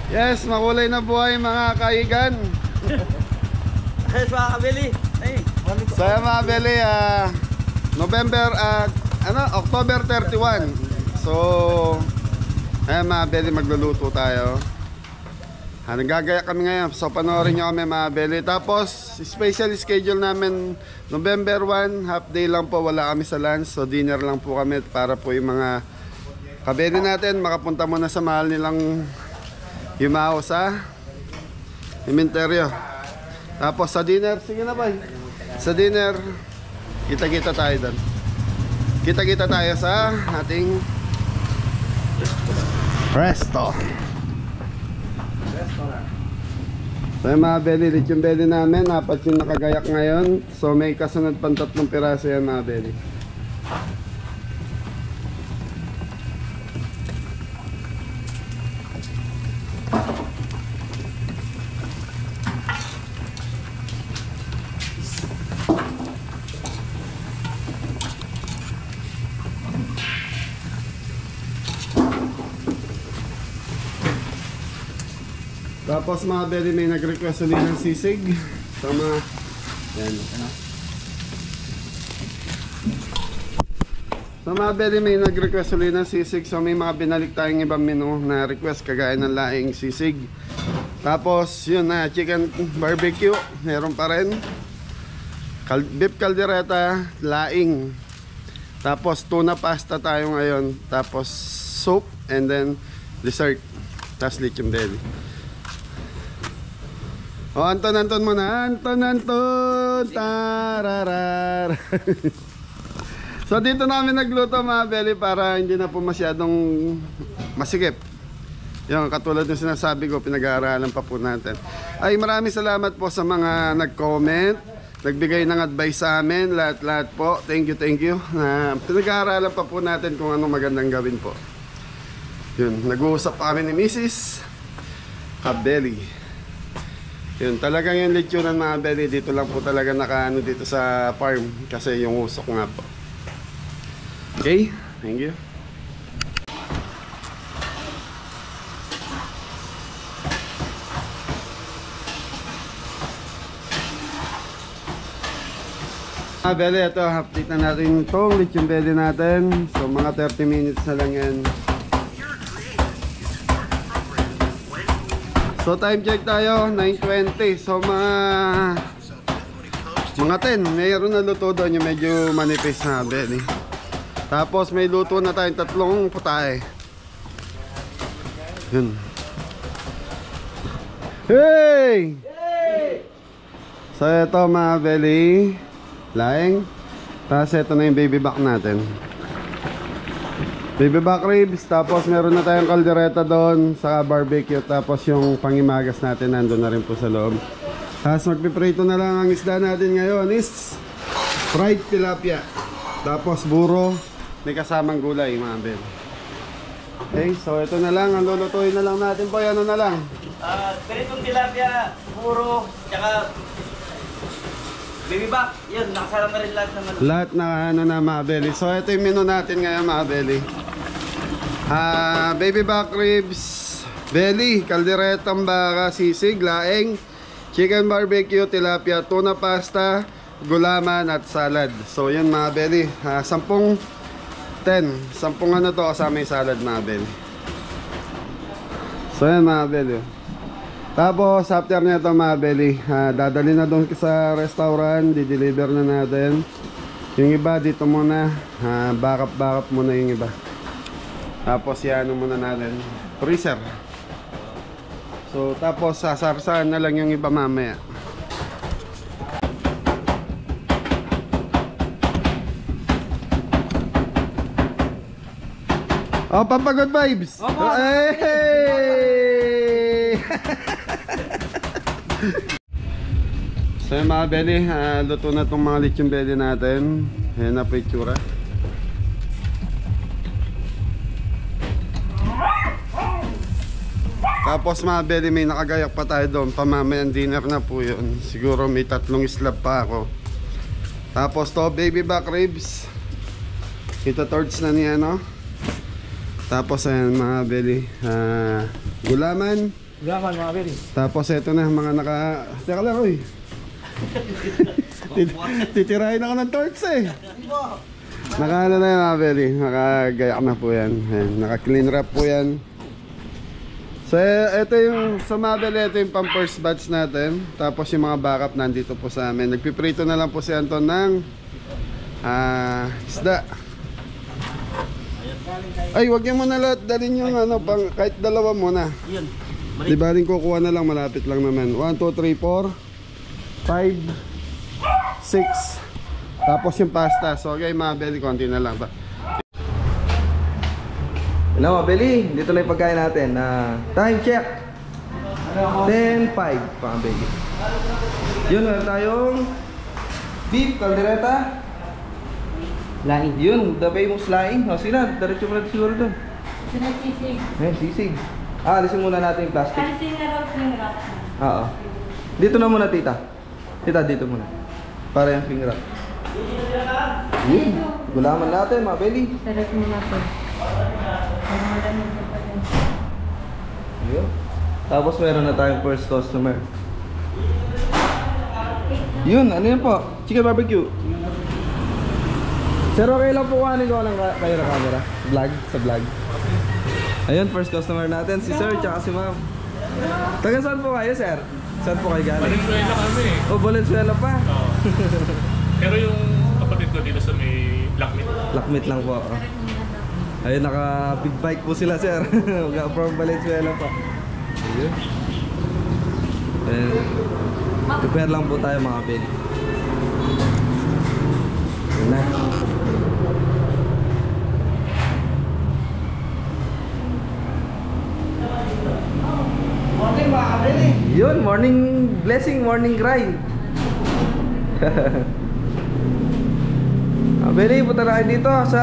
Yes, makulay na buhay mga kaigan. Yes, mga kabili. So mga kabili, October 31. So, ayan mga kabili, magluluto tayo. Nagagaya kami ngayon. So panoorin nyo kami mga kabili. Tapos, special schedule namin November 1, half day lang po, wala kami sa lunch. So dinner lang po kami para po yung mga kabili natin makapunta muna sa mahal nilang Yumao sa Imenteryo. Tapos sa dinner, sige na ba? Sa dinner, kita-kita tayo doon. Kita-kita tayo sa ating resto. So yung mga belly, yung belly namin, apat yung nakagayak ngayon. So may kasunod pang 3 piraso yan mga belly. Tapos mga belly, may nag-request ulit ng sisig. So mga yan. So mga belly, may nag-request ulit ng sisig. So may mga binalik tayong ibang menu na request kagaya ng laing sisig. Tapos yun na, chicken barbecue, meron pa rin. Beef caldereta, laing. Tapos tuna pasta tayo ngayon. Tapos soup and then dessert. Tapos lechon belly. Oh, Anton muna. Anton. Tararar. So dito namin nagluto mga belly para hindi na po masyadong masikip. Yung katulad ng sinasabi ko, pinag-aaralan pa po natin. Ay maraming salamat po sa mga nag-comment, nagbigay ng advice sa amin, lahat po. Thank you. Pinag-aaralan pa po natin kung anong magandang gawin po. Yun, nag-uusap pa kami ni Mrs. Kabeli. Yun, talagang yung lechonan mga belly, dito lang po talaga nakaano dito sa farm kasi yung usok nga po. Okay, thank you. Mga belly, ito, update na natin itong lechon belly natin. So mga 30 minutes na lang yan. So time check tayo, 9:20. So mga 10, mayroon na luto doon yung medyo manipis na belly. Tapos may luto na tayong 3 putahe. Yun. Hey! So ito mga belly, laing. Tapos ito na yung baby back natin. Baby back ribs, tapos meron na tayong caldereta doon sa barbecue, tapos yung pangimagas natin nandun na rin po sa loob. Tapos magpiprito na lang ang isda natin ngayon is fried tilapia. Tapos buro, may kasamang gulay mga bel. Okay, so ito na lang, ang lulutuin na lang natin po, ano na lang? Piritong tilapia, buro, tsaka baby back, yun, nakasarap na rin lahat naman. Lahat na ano na mga belly. So ito yung menu natin ngayon mga belly. Baby back ribs, belly, kalderetang baka, sisig, laing, chicken barbecue, tilapia, tuna pasta, gulaman at salad. So yun mga belly, 10 ano to kasama yung salad mga belly. So yan mga belly. Tapos after nito mga belly, dadali na doon sa restaurant, di-deliver na natin. Yung iba dito muna, backup muna yung iba. Tapos yan muna natin, freezer. So tapos sasarsahan na lang yung iba mamaya. Oh, pampagod vibes. Hey! So yung mga belly, luto na itong mga lechon belly natin. Ayan na po yung tsura. Tapos mga belly, may nakagayak pa tayo doon. Pamamayang dinner na po yun. Siguro may 3 slab pa ako. Tapos to baby back ribs, ito torch na niya no. Tapos ayan mga belly, gulaman, Gulaman mga beri. Tapos ito na mga Teka lang, oy. Titirahin ako ng torch eh. Naka ano na yan mga belly. Nakagayak na po yan. Ayan, naka clean wrap po yan. So ito yung sa mga belly, ito yung pang first batch natin. Tapos yung mga backup nandito po sa amin. Nagpiprito na lang po si Anton ng isda. Ay, wag niyo muna lahat. Dalhin yung ano, kahit dalawa muna. Yun. Di ba rin kukuha na lang, malapit lang naman. 1, 2, 3, 4 5 6. Tapos yung pasta. So okay mga belly, konti na lang ba. Hello mga beri, dito na yung pagkain natin. Time check 10:05 mga beri. Yun, meron tayong beef caldereta. Laing. Yun, the famous laing. O sila, diretso mo na siguro doon. Sisig. Sisig. Alisin muna natin yung plastic. Alisin na raw yung wrap. Oo. Dito na muna tita. Tita, dito muna. Para yung finger wrap. Gulaman natin mga belly. Sarap mo na po. Para malamig na pa rin. Ayun. Tapos meron na tayong first customer. Yun, ano yan po? Chicken barbecue. Sir, okay lang po kuhanin ko ng kayo na camera. Vlog, sa vlog. Ayun, first customer natin, si sir, tsaka si ma'am. Taga saan po kayo, sir? Saan po kayo galing? Valenzuela kami. Oh, Valenzuela pa. Oo. Pero yung kapatid ko dito sa may Lockmeat. Lockmeat lang po. Ayun, naka big bike po sila, sir. From Valenzuela pa. Ayun. Ayun. Prepare lang po tayo mga Ben. Ayun na. Morning mga kabili. Yun, morning blessing, morning grind. Abeli, punta na kayo dito sa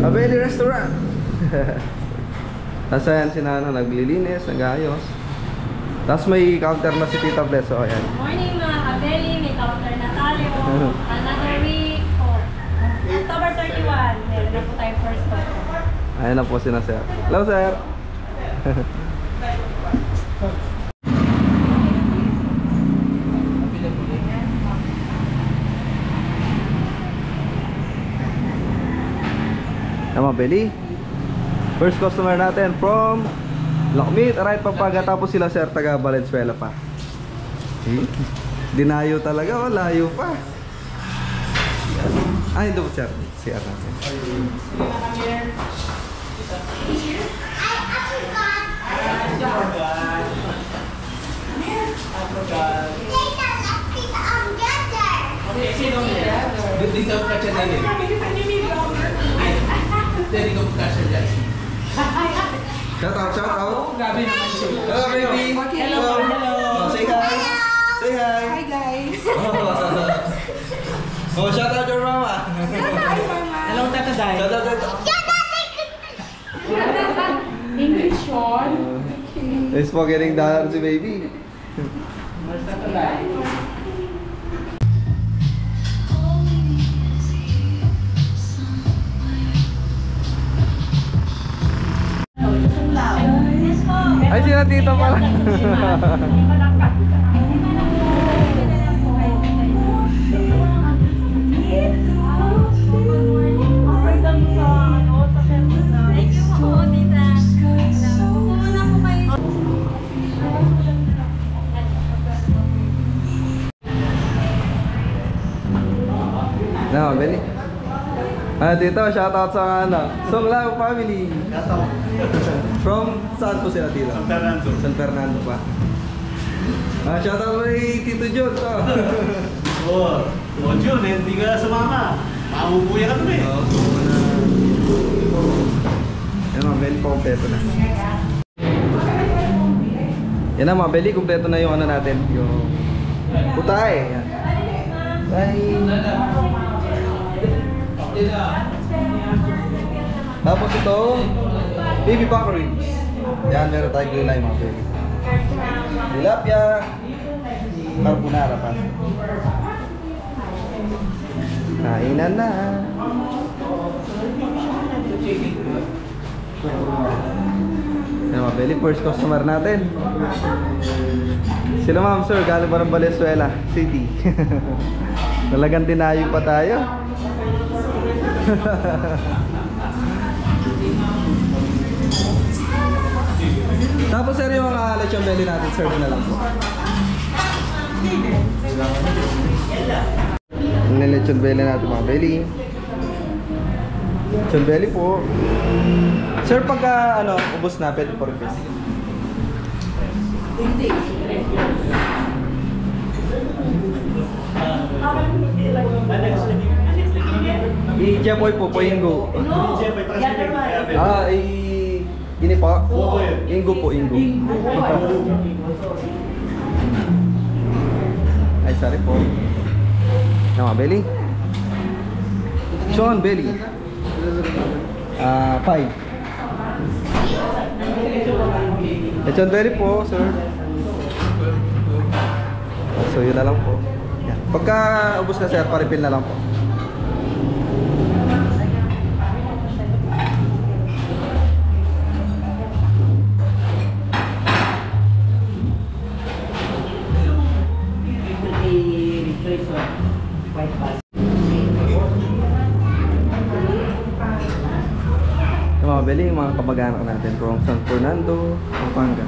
Abeli Restaurant. Nasa yan si Nana, naglilinis, nag-ayos. Tapos may counter na si Tita Bless. O, ayan. Morning mga kabeli, may counter na tayo. Another week. October 31. Meron na po tayo first customer. Ayan na po si na sir. Hello, sir. Tama, Belly. First customer natin from Lockmeat, Aray, Pampanga. Tapos sila sir, taga Valenzuela pa. Dinayo talaga, oh, layo pa. Ay, hindi po sir. Si Ara. Shout out, shout out. Hello, baby. Hello. Oh, say hi. Say hi. Hi guys. Oh, shout out your mama. Hi mama. Hello, Tata Day. Shout out, shout out. English one. It's for getting down si baby. Ay, sila tito pala. No, Benny. Dito, shoutout sa ano, Songlaw family. From saan po sila tito? San Fernando. San Fernando pa. Shoutout kay Tito John to. Oh, Jun, hindi ka sumama. Mamubuya ka kami. Oo, yan mga belly, kompleto na. Yan na mga belly, kompleto na yung ano natin. Yung putahe. Yan. Bye. Tapos ito, baby back ribs. Yan, meron tayong gulay mga baby. Tilapia, carbonara pa. Kainan na. Yan mga belly, first customer natin. Sila ma'am sir, galing pa ng Valenzuela City. Talagang tinayo pa tayo. Tapos sir, yung lechon belly natin, serve na lang po. Yung lechon belly natin mga belly. Lechon belly po. Sir, pagka ubos na, pwede po request. I-chepoy po, Ingo. Ini po? Ingo po, Ingo. Ay, sorry po. Nama, belly? Sean, belly. 5. Lechon belly po, sir. So, yun na lang po. Yan. Pagka ubos na sir, pa-refill na lang po. Mga beli, mga kamag-anak natin from San Fernando, Pampanga.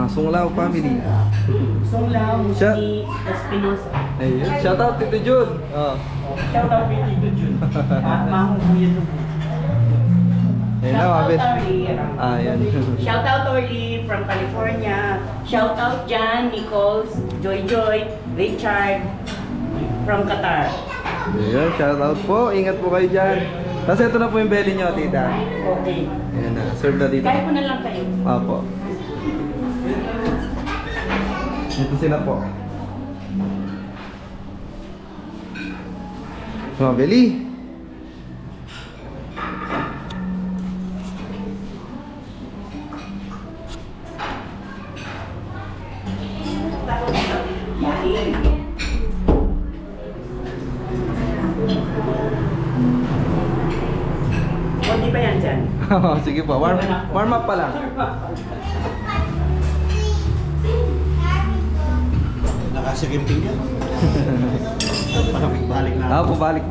Sunglao family. Sunglao, Musti, Espinosa. Ayun, shout out Tito Jun. Shout out kay Tito Jun. Mahong kuya to. Ayun na, mga beli. Ayan. Shout out Orly from California. Shout out Jan, Nichols, Joy Joy, Richard from Qatar. Ayun, shout out po. Ingat po kayo dyan. Tapos ito na po yung belly nyo, tita. Okay. Ayan na, serve na dito. Kaya ko na lang kayo. Opo. Dito sila po. Mga belly. Hindi pa yan dyan. Sige po, warm up pa lang. Nakasigimping yan. Balik na. Po, balik.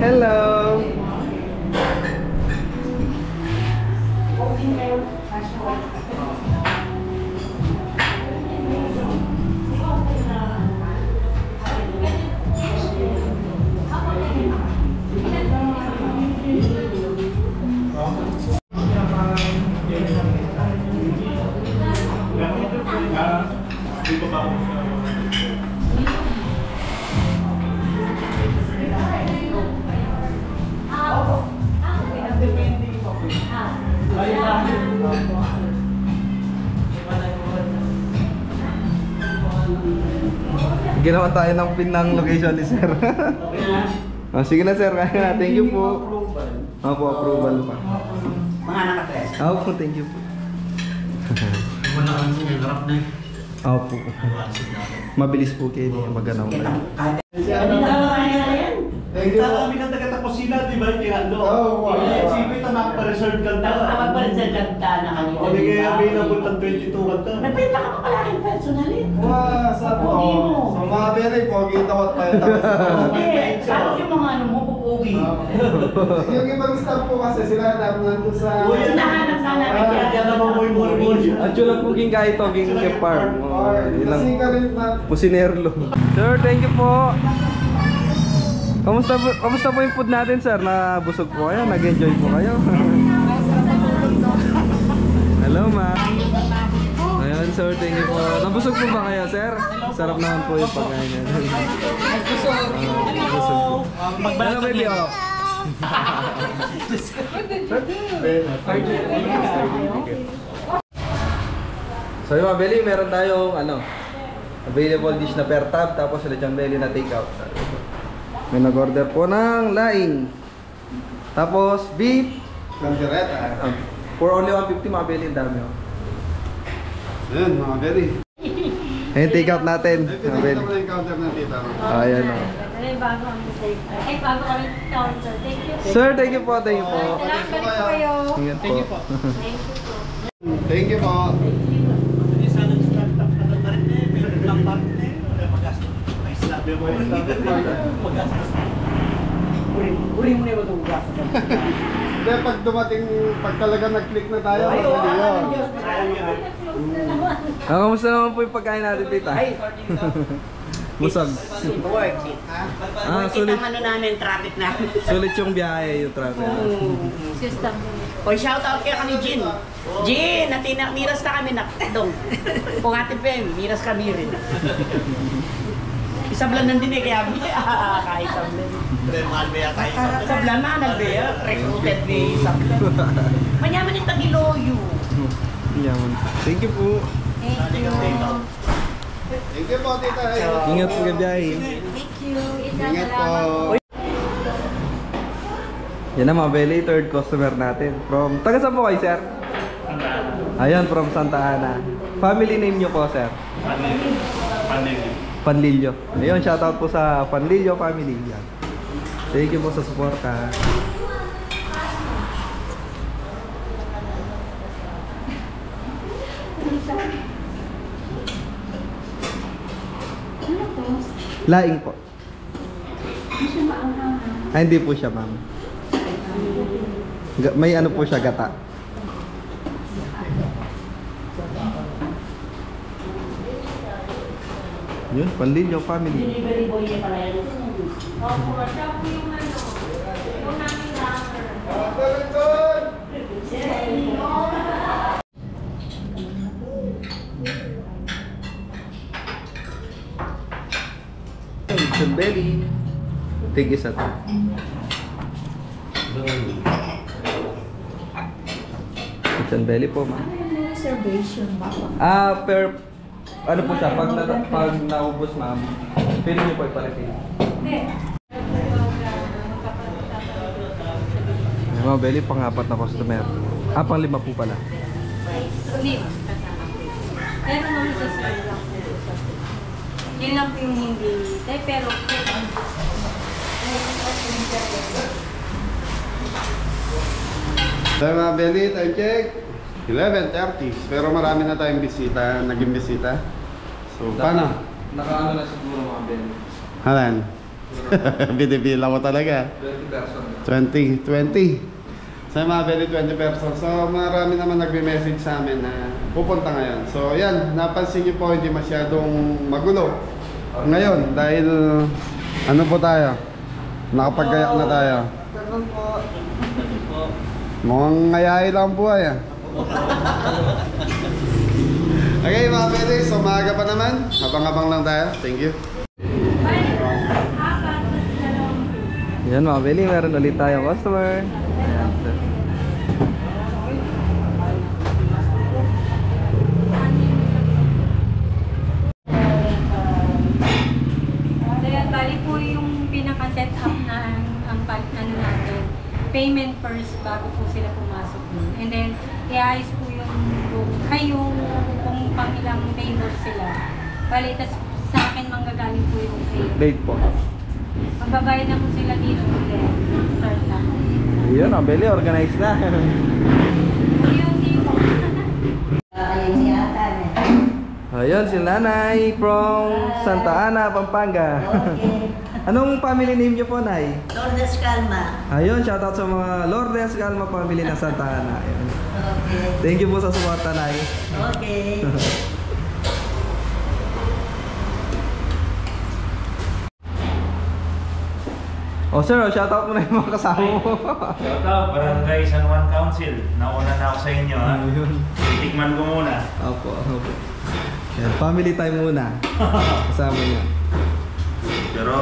Hello. Dito pa ako. Ginawa tayo ng pin ng location ni sir. Sige na sir, kaya na. Thank you po. Opo, approval pa. Mga nakatres. Opo, thank you po. Wala kang harap na eh. Opo. Mabilis po kayo niya maganaw kayo. Thank you. Kami ng taga-Taposina, di ba? Tirando. Oo, Sipit na makapa-reserve ka na. Nakapag-present kanta na kanina. O di kaya available ng 22 ka na. Nagpita ka pa pala rin personally. Wow, sa po. Pogi mo. So mga beri, pogi tawat tayo. Hindi, tapos yung mga ano mo, pupugi. Yung ibang staff po kasi sila nandun sa... Nahanap sana namin Kaya naman mo yung more. At yun lang po ging kahit to, ging farm. Ilang Kasi ka rin na... pusinerlo. Sir, thank you po. Kamusta po yung food natin sir? Nabusog po kayo? Nag-enjoy po kayo? Hello ma. Ayan sir, thank you po. Nabusog po ba kayo sir? Sarap naman po yung pagkain natin. Busog po. Hello baby oh. So yung mga belly, meron tayong available dish na per tab, tapos lechon belly na take out. May nag-order po ng laing. Tapos beef. Gandireta. For only 150 mga belly, ang dami. Ayan, mga belly. Ayun, take out natin. Ay, Mga pinakita belly. mo na yung counter ng tita mo. Ayan o. Ay, bago kami take. Ay, bago kami counter. Thank you. Sir, thank you po, thank you po. Salamat balik po kayo. Ingat po. Thank you po. Thank you po. Hindi sana start up ka na rin eh. May lang pa rin eh. Magastos. May slap yung magastos. Uri mo na yung matugas. Hindi, pag dumating, pag talaga nag-click na tayo, Ay, madali oo, yun. Diyos. Kamusta naman po yung pagkain natin, tita? Ay, Busog. worth it. Ah, Worth it sulit. ang ano namin, traffic namin. Sulit yung biyahe, yung travel. System. O, shout out kaya kami, Jin. Jin, miras na kami nakdong. Kung ating Pem, miras kami rin. Isablan din eh, kaya kahit sablan. Mahal ba yata yung Sablan na, nagbeya. Recruited ni Sablan. Manyaman yung Tagiloyo. Yaman. Thank you po. Thank you. Thank you po, tita. Ingat po kayo biyahe. Thank you. Ingat po. Yan na mga belly, third customer natin. From, taga saan po kayo, sir? Ayan, from Santa Ana. Family name nyo po, sir? Panlilyo. Ayun, shoutout po sa Panlilyo family. Yan. Thank you po sa suporta. Laing po. Ay, hindi po siya, ma'am. May ano po siya, gata. Yun, Panlilyo family. Delivery boy niya pala yan. Opo, siya po yung ano. Yung namin lover. Lechon belly. Tigis at lechon belly po, ma'am. Reservation ba? Per ano po siya, pag naubos, ma'am, pili niyo po ipa-refill. Mga belly, pang-apat na customer. Pang-5 po pala. Hindi. Pero mami sa sir lang. Yun lang po yung hindi. Pero So mga belly, time check. 11:30. Pero marami na tayong bisita, naging bisita. So, paano? Nakaano na siguro mga belly. Halan? Binibila mo talaga. 20 person. 20. Sa mga belly, 20 persons. So, marami naman nagme-message sa amin na pupunta ngayon. So, yan. Napansin niyo po, hindi masyadong magulo. Ngayon, dahil ano po tayo? Nakapagkayak na tayo. Mukhang ngayahay lang buhay ah. Okay mga belly, so maaga pa naman. Habang-habang lang tayo. Thank you. Yan mga belly, meron ulit tayong customer. Ayan, bali po yung pinaka-set up na ang ano natin. Payment first bago po sila pumasok. And then, i-ayos po yung room. Ay, yung kung pangilang member sila. Bali, tas sa akin manggagaling po yung pay. Late po. Magbabayad na po sila dito. Then, start na. Yun mga belly, organized na. Yung dito. Ayun, si Nanay from Santa Ana, Pampanga. Anong family name niyo po, Nay? Lourdes Calma. Ayun, shoutout sa mga Lourdes Calma family ng Santa Ana. Ayun. Okay. Thank you po sa suporta, Nay. Okay. Oh sir, shoutout mo na yung mga kasama mo. Shoutout, Barangay San Juan Council. Nauna na ako sa inyo ha. Ayun. Tikman ko muna. Opo, opo. Yan, family time muna. Kasama niya. Pero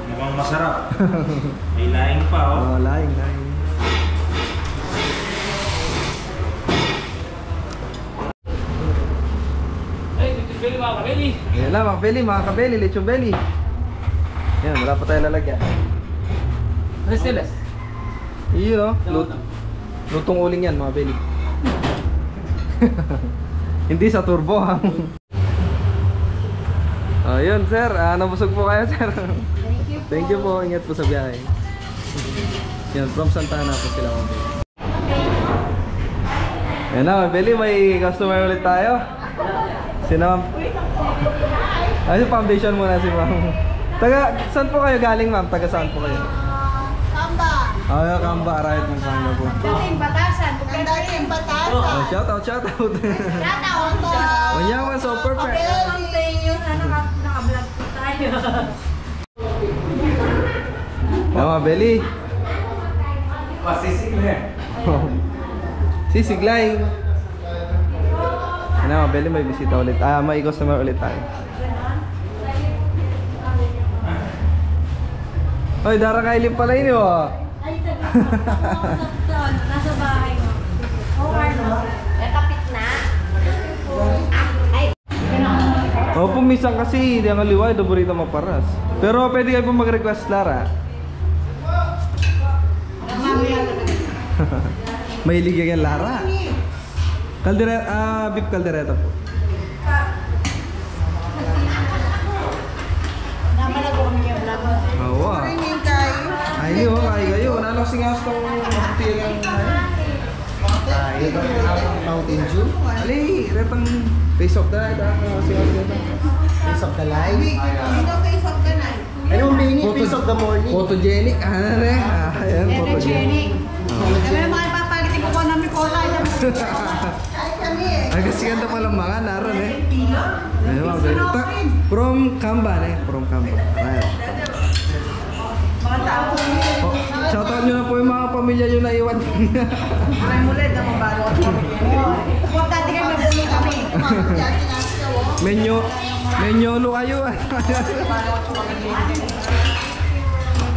mukhang masarap. May laing pa oh. Oh, laing, laing. Ayan lang, mga belly, mga kabeli, lechon belly. Yan, wala pa tayo lalagyan. Iyon o, lutong uling yan mga belly. Hindi sa turbo ha. Oh, yun sir, nabusog po kayo sir. Thank you po, ingat po sa biyahe. Yan, from Santa Ana po sila. Yan na, Beli, may customer ulit tayo. Sino ma'am? Ay, foundation muna si ma'am. Taga, saan po kayo galing ma'am? Taga saan po kayo? Kamba. Ah, Kamba, right ng Kamba po. Dating batasan. Dating batasan. Oh, shout out. Shout out to. Manyaman, so perfect. Naka-vlog po tayo. Tama, Beli. Sisiglay. Ano, Beli, may bisita ulit. May customer ulit tayo. Hoy, Dara Kailin pala yun oh. Nasa bahay mo. Oo, Arno. Nakapit na. Opo, minsan kasi hindi ang liway, doborito maparas. Pero pwede kayo po mag-request, Lara. May ligay yan, Lara. Beef caldereta po. Oo ah. Ay, hindi mo kaya kayo. Wala lang singas itong mapilang ay, Mountain Dew. Ali, retang face of the night. Piece of the life. Face of the night. Ano yung meaning? Piece of the morning. Photogenic. Ano na ayan, photogenic. Kami mga ipapagitin ko namin cola. Ay kami eh. Ay, kasi ganda palang mga naroon eh. Ayun, mga ganito. From Kamba from Kamba. Right. Mga tao ko Oh, shoutout nyo na po yung mga pamilya nyo na iwan. May mulit na mabalo at kami. Huwag dati kayo mabulo kami. Menyolo kayo.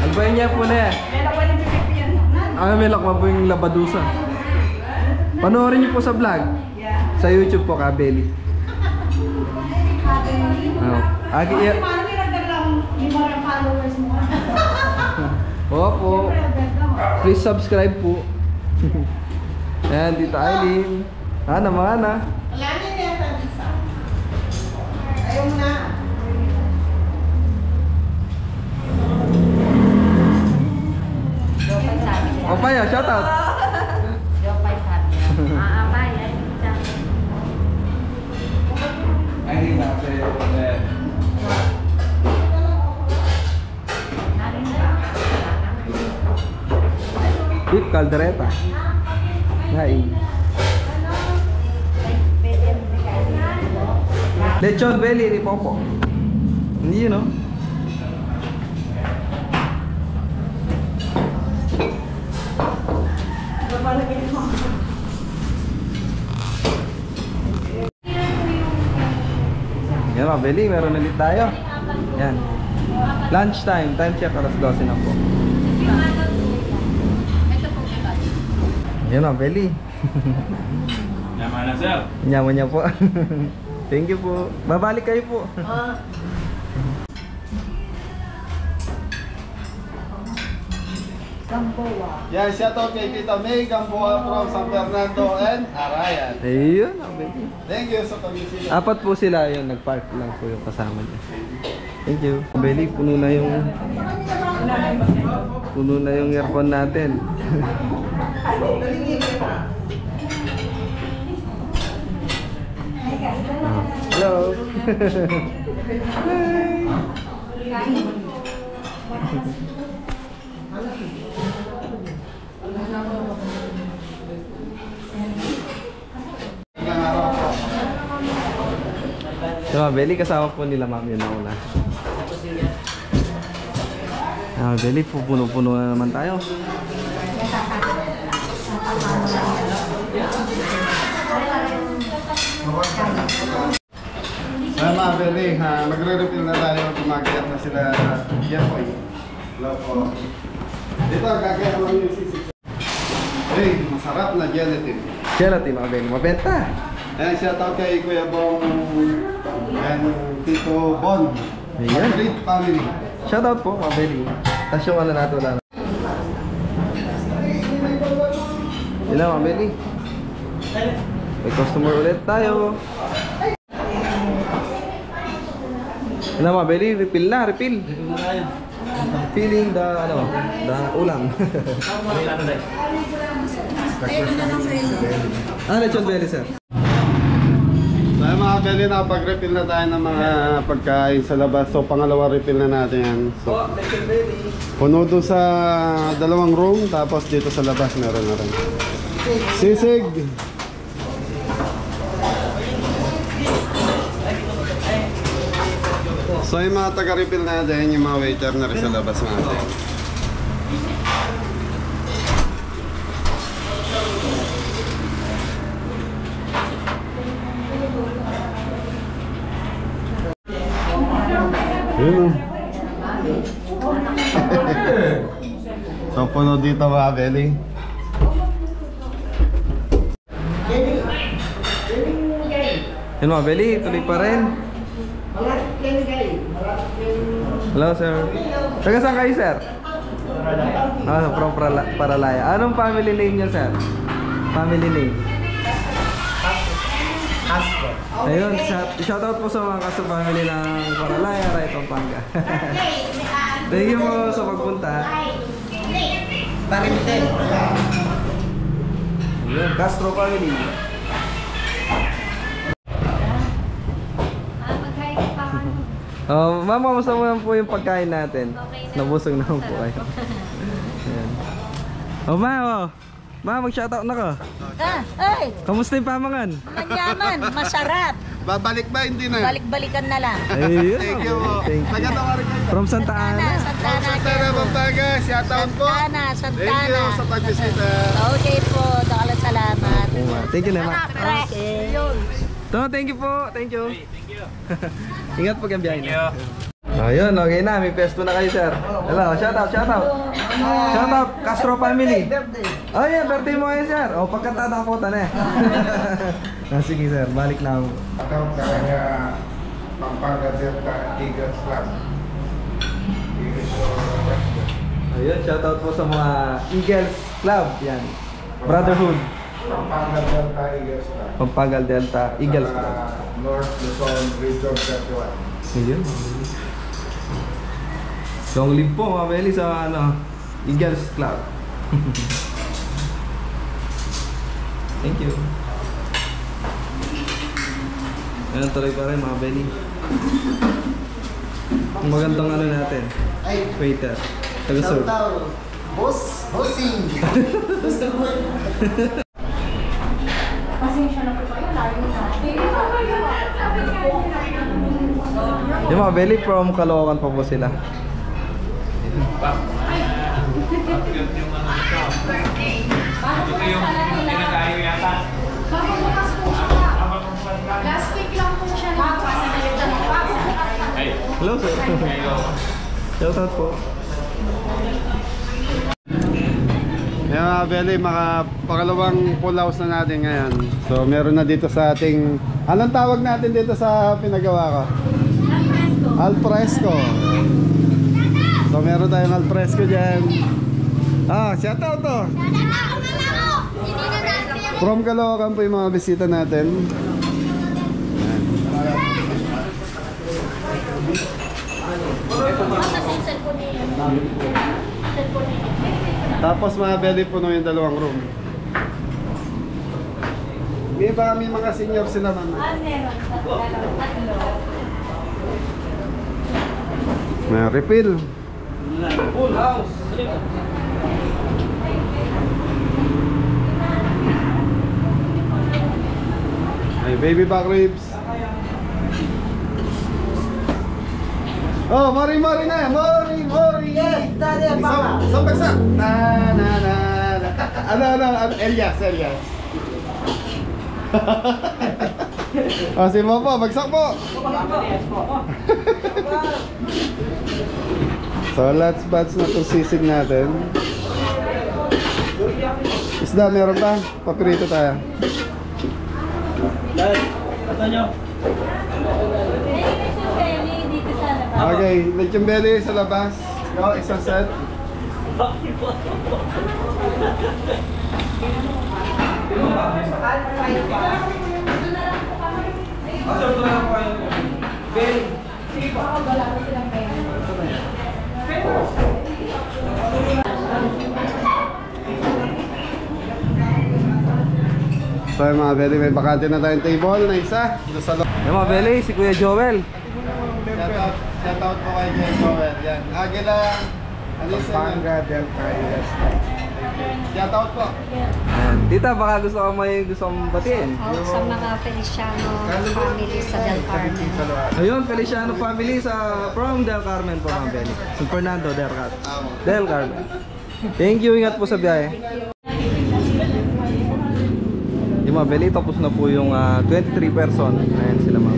Albayan niya po na eh. May lakma po yung labadusa. Panoorin niyo po sa vlog. Sa YouTube po, Kabeli. Opo. Please subscribe po. Ayan, Tita Aileen. Mga na. Wala niya na yung isa. Ayaw na. Opaya, shoutout. Beef caldereta. Hai. Lechon belly ni Popo. Hindi yun, no? Yan mga belly, meron ulit tayo. Yan. Lunch time, time check alas 12 na po. Yan mga belly. Yaman na sir. Nyaman niya po. Thank you po. Babalik kayo po. Yan, shoutout kay Tita May Gamboa from San Fernando and Arayan. Ayun, mga belly. Thank you sa pag-isip. Apat po sila yun, nag-park lang po yung kasama niya. Thank you. Belly, puno na yung earphone natin. Hello. So, Belly, kasama po nila ma'am yun nauna. Belly, pupuno-puno na naman tayo. Mga Belly, magre-refill na tayo. Tumagiyak na sila. Yepoy. Hello po. Dito, gagaya lang yung sisig. Hey, masarap na gelatin. Gelatin, mga Belly. Mabenta. Ayan, shoutout kay Kuya Bong and Tito Bon. Ayan. Great family. Shoutout po, mga Belly. Tapos yung ano natin wala na. Yun na, mga Belly. May customer ulit tayo. Ano mga Belly? Refill na, refill. Filling the, the ulam. Lechon belly, sir. So ayun mga Belly, nakapag-refill na tayo ng mga pagkain sa labas. So pangalawa refill na natin yan. So, Lechon belly. puno doon sa dalawang room, tapos dito sa labas meron na rin. Sisig! So yung mga taga-refill natin, yung mga waiter na rin sa labas natin. Yun o. So puno dito mga Belly. Yun mga Belly, tuloy pa rin. Hello sir. Taga saan kayo sir? From Paralaya. Anong family name niya sir? Family name? Ayun, shoutout po sa mga kaso family ng Paralaya, Ray, Pampanga. Thank you po sa pagpunta. Ayun, Castro family. Ma'am, kamusta mo po yung pagkain natin? Nabusog naman po kayo. Ayan. Ma, mag-shoutout na ka. Ay! Kamusta yung pamangan? Manyaman, masarap. Babalik ba? Hindi na. Balik-balikan na lang. Ayun. Thank you po. Thank you. Taga-tawarin kayo. From Santa Ana. Santana, Pampanga. Shoutout po. Thank you sa pagbisita. Okay po, salamat. Thank you naman. Okay. Thank you po. Thank you. Ingat po kang biyahe na. Ayun, okay na. May pesto na kayo, sir. Hello, shoutout. Shoutout, Castro family. Oh yeah, birthday mo ngayon, sir. O, pagkatata po na. Sige, sir. Balik na ako. Atau kaya Pampanga Delta Eagles Club. Ayun, shoutout po sa mga Eagles Club. Yan. Brotherhood. Pampanga Delta Eagles Club. Pampanga Delta Eagles Club. North Luzon Region 31. Ayun. Long live po mga Belly sa Eagles Club. Thank you. Ayan, tuloy pa rin mga Belly. Ang magandang natin. Waiter. Taga-serve. Bossing! Pasensya na po kayo, lalo na. Yung mga Belly from Caloocan pa po sila. Last week lang po siya na. Hello sir. Shoutout po. Yan mga Belly, pangalawang full house na natin ngayon. So meron na dito sa ating, anong tawag natin dito sa pinagawa ko? Alfresco. So meron tayong alfresco dyan. Shoutout to. From Caloocan po yung mga bisita natin. Tapos mga Belly, puno yung dalawang room. May mga senior sila man. May refill. Full house. May baby back ribs. Oh, mori na. Mori. Yes, daddy, mama. Isang bagsak. Ano, Elias. Si mo po, bagsak po. So, let's batch na itong sisig natin. Isda, meron pa? Papirito tayo. Okay, lechon belly sa labas. Go, isang set. So yung mga belly, may bakante na tayong table na isa. Dito sa loob. Yung mga belly, si Kuya Joel. Shout out po kay Kuya Joel. Yan. Agila. Ano yung Pampanga Delta Este. shout out po. Ayan. Tita, baka gusto kong batiin. Sa mga Feliciano family sa Del Carmen. Ayun, Feliciano family from Del Carmen po mga belly. San Fernando, Del Carmen. Thank you, ingat po sa biyahe. Yung mga belly, tapos na po yung 23 person. Ayan sila mga.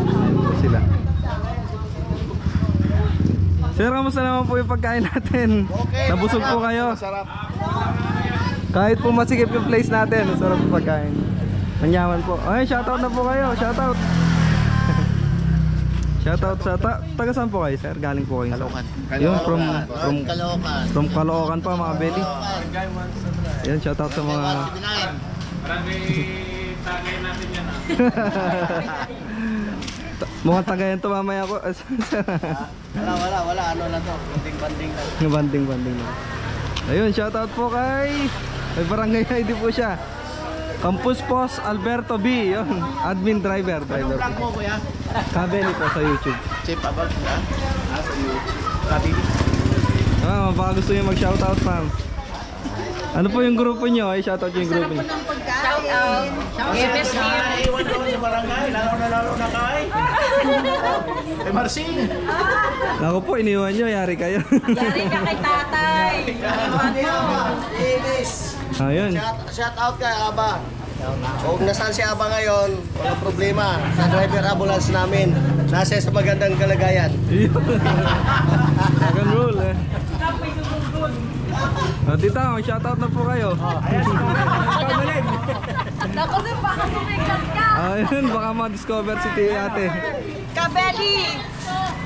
Ayan po sila. Sir, kamusta naman po yung pagkain natin? Okay, nabusog po kayo? Masarap. Kahit po masikip yung place natin, masarap yung pagkain. Manyaman po. Ay, shoutout na po kayo. Shoutout. Shoutout sa taga saan po kayo, sir? Galing po kayo. Caloocan. Yun, from Caloocan. Caloocan pa mga belly. Yan, shoutout sa mga Barangay tagay natin yan ah. mga tagayan to mamaya ko. Wala. Ano lang to? Banding-banding lang. Banding lang. Ayun, shoutout po kay Barangay ID po siya. Campus Post Alberto B. Yun, admin driver. Anong vlog mo, kuya? Kabeli po sa YouTube. Chip about ka? Sa YouTube. Kabili. Baka gusto nyo mag-shoutout, ma'am. Ano po yung grupo nyo? Ay, shoutout yung grupo nyo. Shout out. Yes, Iwan doon sa barangay. Lalo na kay. Kay Marcin. Ako po, iniwan nyo. Yari kayo. Yari ka kay tatay. Ayun. Shout out kay Aba. Kung nasaan si Aba ngayon, walang problema. Sa driver ambulance namin, nasa sa magandang kalagayan. Rock and roll eh. Tita, shoutout na po kayo. Naku sir, baka sumikat ka. Ayun, baka ma-discover si ate.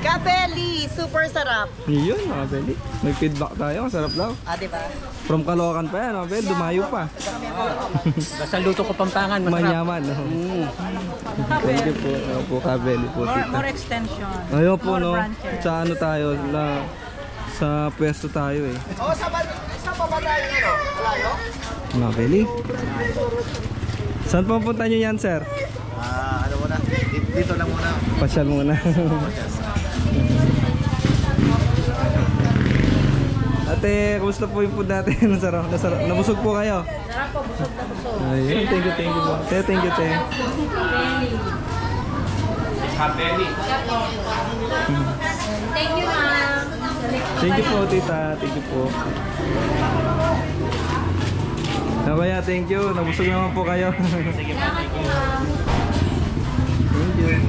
Kabeli, super sarap. Yun, mga belly. May feedback tayo, masarap daw. Diba? From Caloocan pa yan, mga belly. Dumayo pa. Basta luto ko Pampangan, Manyaman. No? Thank you po. Po, kabeli po, tita. More extension. Ayun po, no. Sa ano tayo, sa pwesto tayo eh. Sa baba tayo ano? Malayo? Mga belly. Saan pupunta nyo yan, sir? Ano muna? Dito lang muna. Pasyal muna. Ate, kumusta po yung food natin? Nasarap. Nabusog po kayo? Sarap po, busog na busog. Ayun, thank you po. Thank you. Kabeli. Thank you, ma'am. Thank you po, tita. Thank you po. Kaya, thank you. Nabusog naman po kayo. Salamat po, ma'am. Thank you.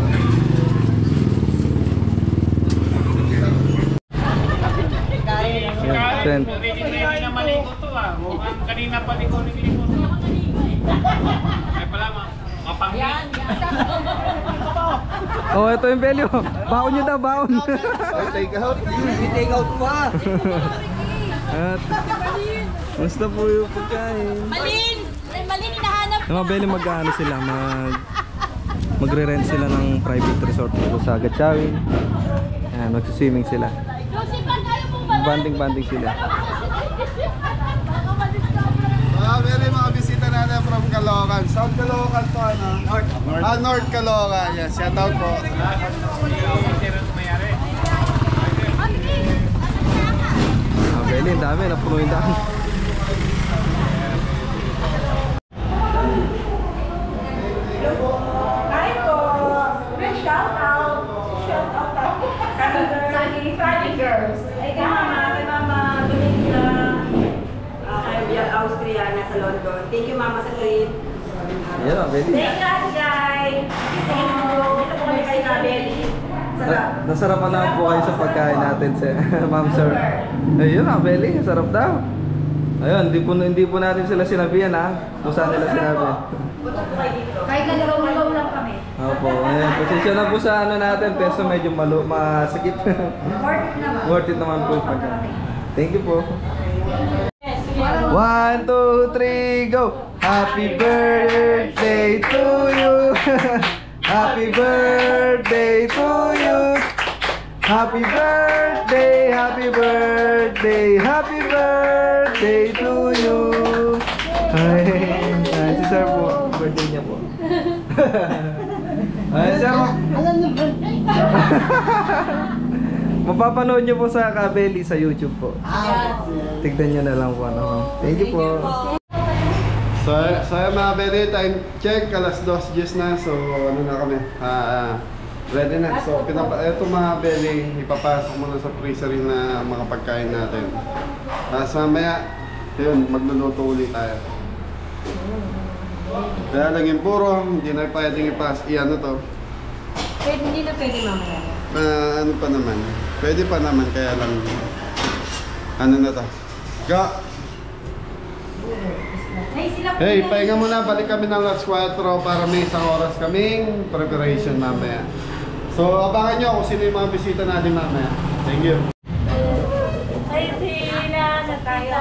Send. Ready na maligo to ah. Kanina pa ligo. Ay pala mapangyan. Oh, ito yung belly. Baon nyo daw, baon. Take out pa. At, basta po yung pagkain. Malin, hinahanap. Yung mga belly mag-ano sila, magre-rent sila ng private resort dito sa Gatchawin. Ayan, magsiswimming sila. Banding sila. Very mga bisita natin from Caloocan. South Caloocan to ano? North Caloocan. Yes, shout out po. Belly, ang dami. Napuno yung dami. Sunny girls. Ay, kay mama, dumating na kay Austria, nasa London. Thank you, mama, sa treat. Ayan ang belly. Thank you, guys. Thank you. Dito po kami kay Kabeli. Sarap. Nasarapan naman po kayo sa pagkain natin, ma'am sir. Ayun ang belly. Sarap daw. Ayun, hindi po natin sila sinabihan ha. Kung saan nila sinabi. Kahit nagalaw lang kami. Opo, ayan. Posisyon na po sa ano natin. Peso medyo masikip. Worth it naman. Worth it naman po yung pagkain. Thank you po. Parang 1, 2, 3, go! Happy birthday to you! Happy birthday to you! Happy birthday, happy birthday, happy birthday to you! Ay, si Sir po, birthday niya po. Ay, Sir po. Mapapanood niyo po sa Kabeli sa YouTube po. Tignan niyo na lang po. Ano. Thank you po. So mga Beli, time check, alas 2:10 na. So ano na kami, ready na. So ito mga Beli, ipapasok muna sa freezer yung na mga pagkain natin. So mamaya, yun, magluluto ulit tayo. Kaya lang yung puro, hindi na pwedeng i-ano to. Hindi na pwede mamaya. Ano pa naman, pwede pa naman, kaya lang ano na to. Go! Hey, pahinga muna, balik kami ng alas 4 para may isang oras kaming preparation mamaya. So abangan nyo kung sino yung mga bisita natin mamaya. Thank you. Ay, sila na tayo.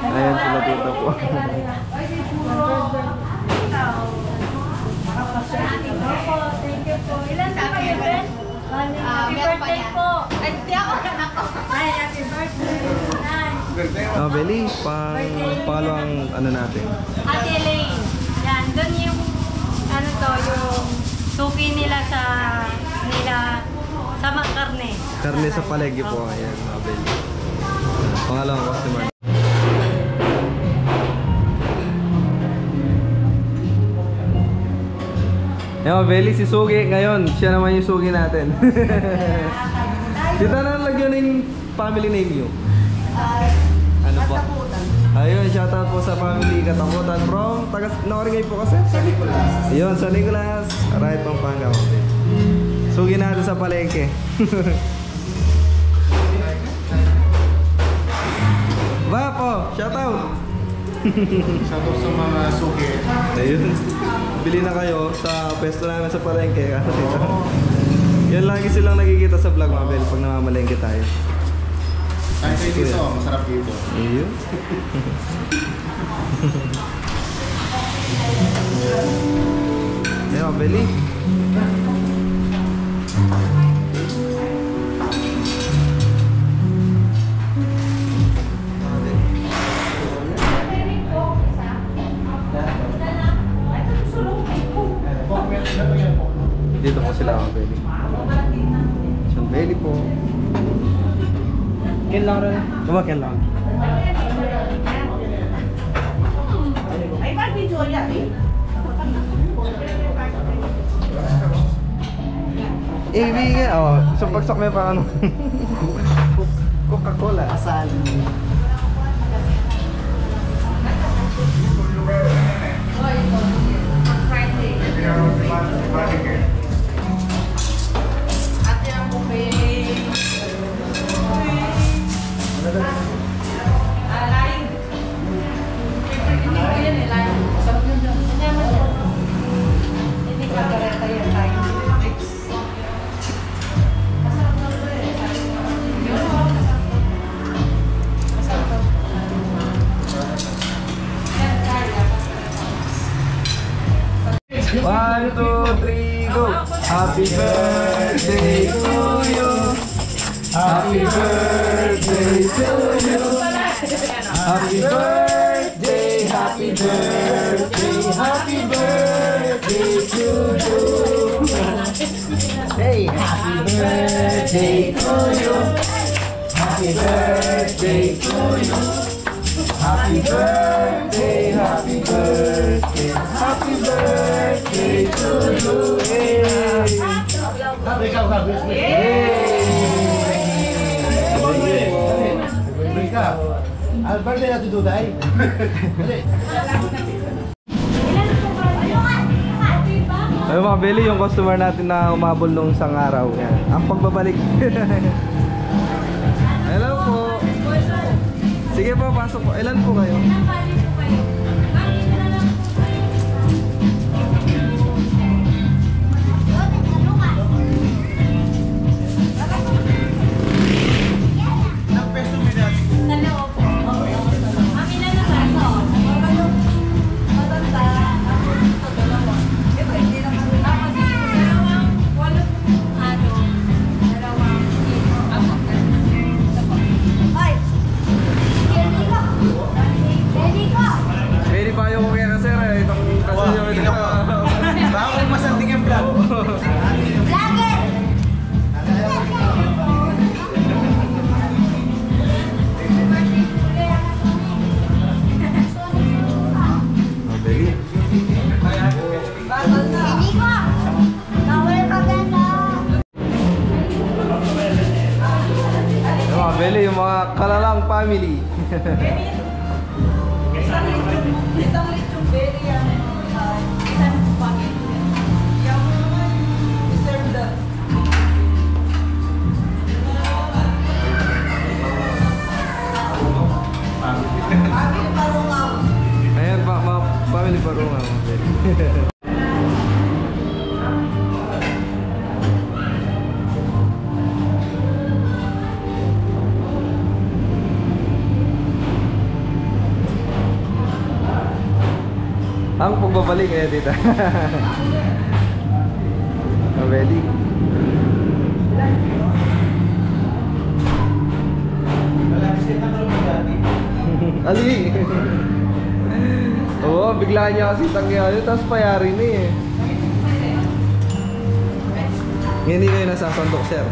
Ayan sila dito po. Thank you po. Ilan sa kayo, Ben? Happy birthday po. Ay, di ako na ako. Ay, happy birthday. Oh, Beli, pangalawang ano natin. Ate Elaine. Yan, doon yung ano to, yung suki nila sa karne. Karne sa palengke po. Ayan, oh, Beli. Pangalawang customer. Yan, Beli, si Sugi ngayon. Siya naman yung Sugi natin. Dito na lagyan ng family name nyo. Ano po? Ayun, shoutout po sa family Katakutan from Nakarigay po kasi? San Nicolas. Ayun, San Nicolas. Right, Pampanga. Sugi natin sa palengke. Ba po, shoutout. Shoutout sa mga suki. Ayun. Bili na kayo sa pwesto namin sa palengke. Yan lagi silang nakikita sa vlog, Mabel, pag namamalengke tayo. Kahit kayo dito, masarap dito. Ayun. Ayun, Mabeli. Dito po sila, Mabeli. Mabeli po. Ken lang rin. Ken lang. Ay, bakit video yan eh? Ibigay, oh. So pagsak may pa ano. Coca-Cola. Asal. One, two, three, go! Happy birthday to you. Happy birthday to you. Happy birthday, happy birthday, happy birthday to you. Hey, happy birthday to you. Happy birthday to you. Happy birthday, happy birthday, happy birthday to you. Al birthday na to Duday. Ayun mga Beli, yung customer natin na umabol nung isang araw. Yan. Ang pagbabalik. Hello po. Sige po, pasok po. Ilan po kayo? Sa loob po. Mami na naman. Kalalang family. Isang lechong berry yan. Isang spaghetti. Yung serve the family parungaw. Ayan, family parungaw. Ang pagbabalik eh, tita. Ready? Ali! Oo, bigla niya kasi tanggihan yun, tapos payari na eh. Hindi kayo nasasandok, sir.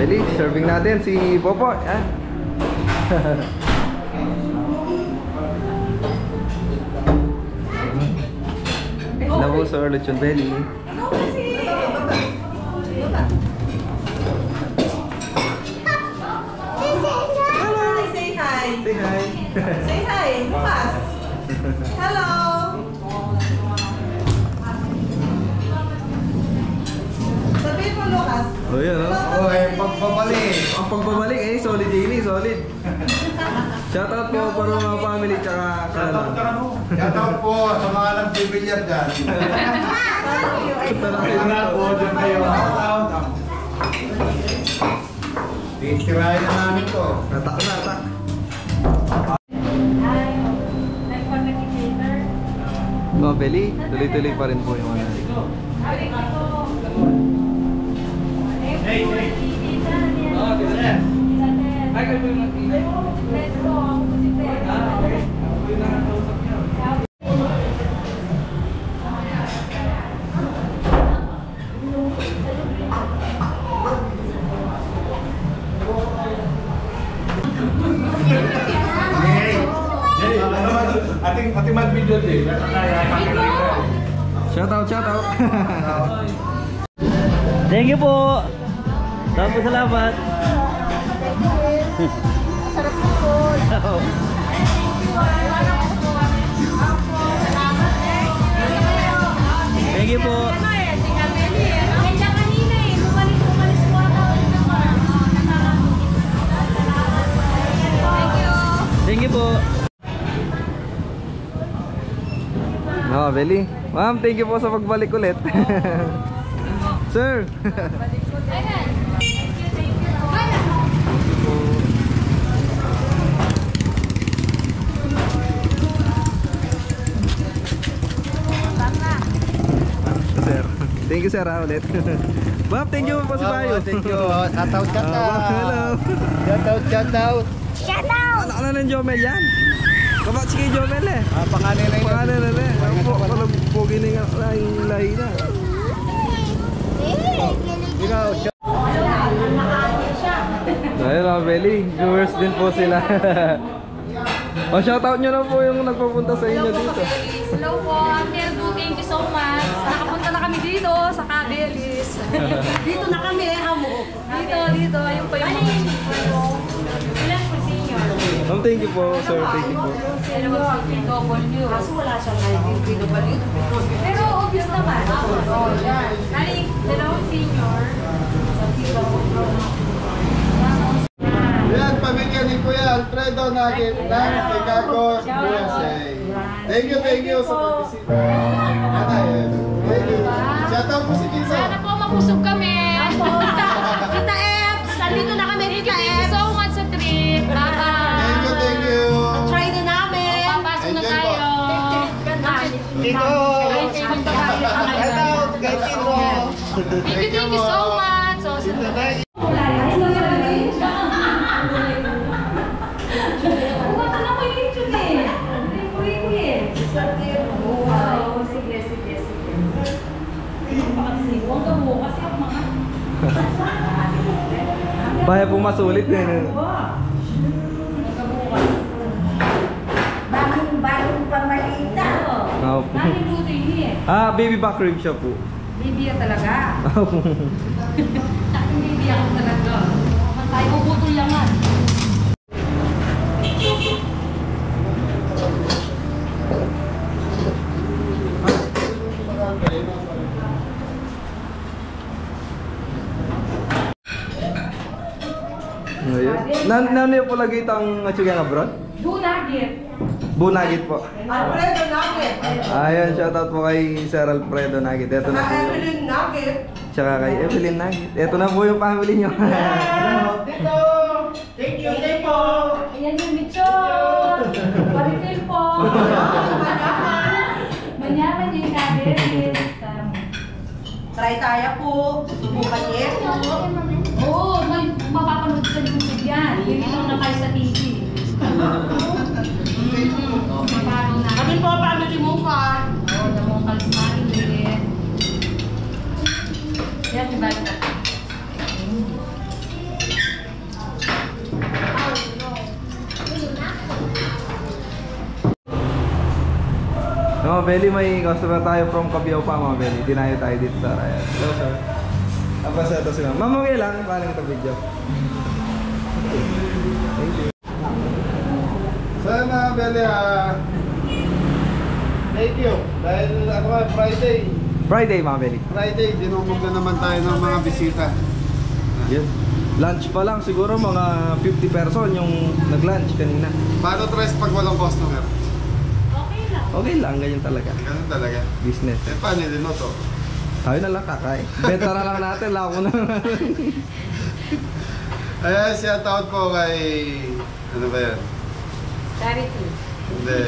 Beli, serving natin si Popo. Ah. Labo sa lechon belly. Say hi. Say hi. Say hi. Bukas. Hello. Sabihin mo, Lucas. Oh, yan, no? Oh, pagbabalik. Ang pagbabalik eh, solid daily, solid. Shoutout po para mga family tsaka kanalang. Shoutout po sa mga nagbibilyar dyan. Dyan kayo. Titirahin na namin to. Atak na, atak. Mga belly, tuloy-tuloy pa rin po yung ano. Hey, hey. Ating mag-video din. Shoutout, shoutout. Thank you po. Salamat. Sarap po. Thank you po. Thank you po. No, Belly. Ma'am, thank you po sa pagbalik ulit. Sir. Sir. Thank you, sir, ulit. Ma'am, thank you po sa bayo. Thank you. Shoutout, Hello. Shoutout. Shoutout! Ano na ng Jomel yan? Kapat si kay Jomel eh. Pangalan na yun. Pangalan na eh. Walang pogi na yung lahi na. Ikaw, Ayun mga Belly, viewers din po sila. O, shoutout nyo na po yung nagpupunta sa inyo dito. Hello po, Uncle Du, thank you so much. Nakapunta na kami dito sa Cabelis. Dito na kami, hamo. Dito, ayun po yung mga ilan po senior. Ma'am, thank you po, sir. Thank you po. PW. Kaso wala siyang PW. Pero obvious naman. Oh, yan. Nari, dalawang senior. Yan, pamilya ni Kuya Alfredo Nagit ng Chicago, USA. Thank you sa pagbisita. Thank you. Shoutout po si Kinso. Sana po mapusog kami. Kita Eps! Nandito na kami, Kita Thank you Eps! so much sa trip. Bye-bye. Thank you. Try din namin! Papasok na tayo. Tito! Shoutout kay Tito! Thank you so much. So, Baya po masulit eh. Bagong pamalita. Opo. Ah, baby back rib siya po. Baby yan talaga. Opo. Baby ako talaga. Tayo puputol lang yan. Ngayon. Nano po lagi itang atsugang abroad? Bunagit. Bunagit po. Alfredo Nugget. Ayun, shoutout po kay Sir Alfredo Nagit. Ito na po yung... Evelyn Nugget. Tsaka kay Evelyn Nagit. Ito na po yung family nyo. Dito. Thank you, po. Ayan yung Michon. Paritil po. Manyaman yung kabit. Try tayo po. Subukan niyo. Oo, may mapapanood sa YouTube yan. Hindi lang na kayo sa TV. Kami po, family mo ka. Oo, the Mongkals family. Yan, ibalik na. Mga Belly, may customer tayo from Cabiao pa, mga Belly. Dinayo tayo dito sa Rayas. Hello, sir. Apa sa ito si ma'am? Ma'am, okay lang. Paano ito video? Thank you. So mga Beli, thank you. Dahil ano nga, Friday. Friday, mga Belly. Friday, dinumog na naman tayo ng mga bisita. Yun. Lunch pa lang, siguro mga 50 person yung nag-lunch kanina. Paano tres pag walang customer? Okay lang, ganyan talaga. Ganun talaga. Business. Eh, paano nilinoto? Tayo na lang kakain. Benta na lang natin, lako na. Ayan, shout out po kay... Ano ba yan? Charity. Hindi.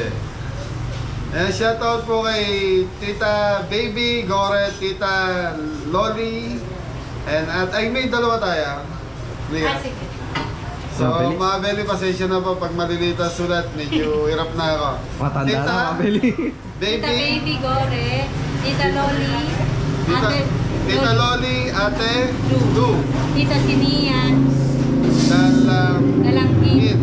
Ayan, shout out po kay Tita Baby, Gore, Tita Loli. And at ay may dalawa tayo. Ah, sige. So, mga Beli, pasensya na po pag malilita sulat. Medyo hirap na ako. Matanda na, mga Belly. Tita Baby Gore, Tita Loli, Tita Loli, Ate Lu. Tita Sinian, Dalangin.